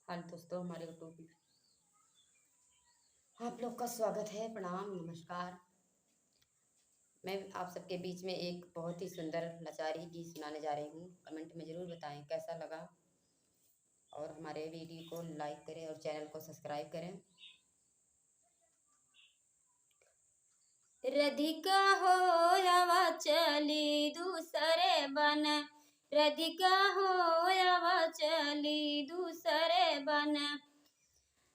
हाल दोस्तों, हमारे यूट्यूब में आप लोग का स्वागत है। प्रणाम, नमस्कार। मैं आप सबके बीच में एक बहुत ही सुंदर लाचारी गीत सुनाने जा रही हूँ। कमेंट में ज़रूर बताएं कैसा लगा, और हमारे वीडियो को लाइक करें और चैनल को सब्सक्राइब करें। राधिका हो आवा चली दूसरे बन, राधिका हो आवा चली दूसरे बन।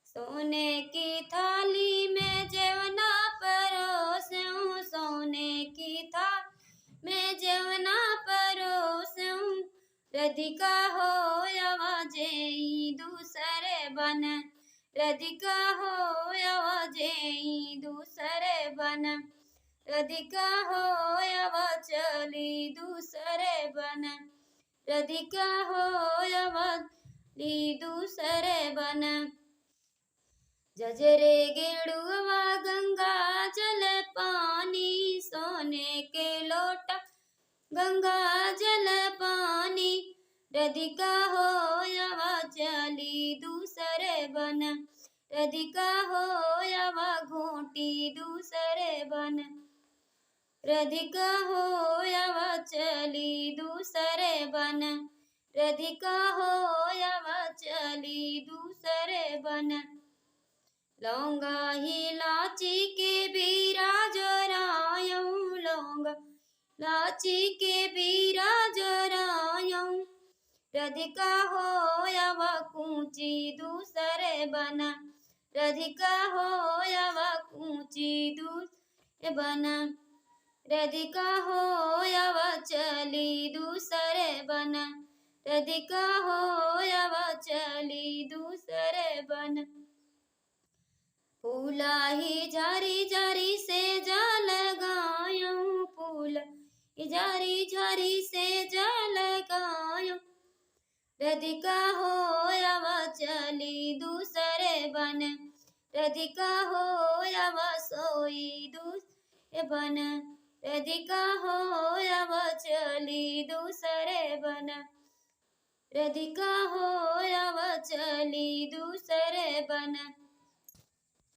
सोने की थाली में जेवना परोसूं, सोने की थाली में जेवना परोसूं। राधिका हो आवाजें दूसरे बन, राधिका हो आवाजें दूसरे बन। राधिका हो आवा चली दूसरे बन, राधिका हो आवा चली दूसरे बन। जजरे गेड़ुआ गंगा जल पानी, सोने के लोटा गंगा जल पानी। राधिका हो आवा चली दूसरे बन, राधिका हो आवा घोटी दूसरे बन। राधिका हो आवा चली दूसरे बन, राधिका हो आवा चली दूसरे बन। लौंगा इलाची के बीरा जोरायूं, लौंगा इलाची के बीरा जोरायूं। राधिका हो आवा कूची दूसरे बन, राधिका हो आवा कूची दूसरे बन। राधिका हो आवा चली दूसरे बन, राधिका हो आवा चली दूसरे बन। फूला ही झारी झारी से जा लगायूं, फूला ही झारी झारी से जा लगायूं। राधिका हो आवा चली दूसरे बन, राधिका हो आवा सोई दूसरे बन। राधिका हो आवा चली दूसरे बन, राधिका हो आवा चली दूसरे बन।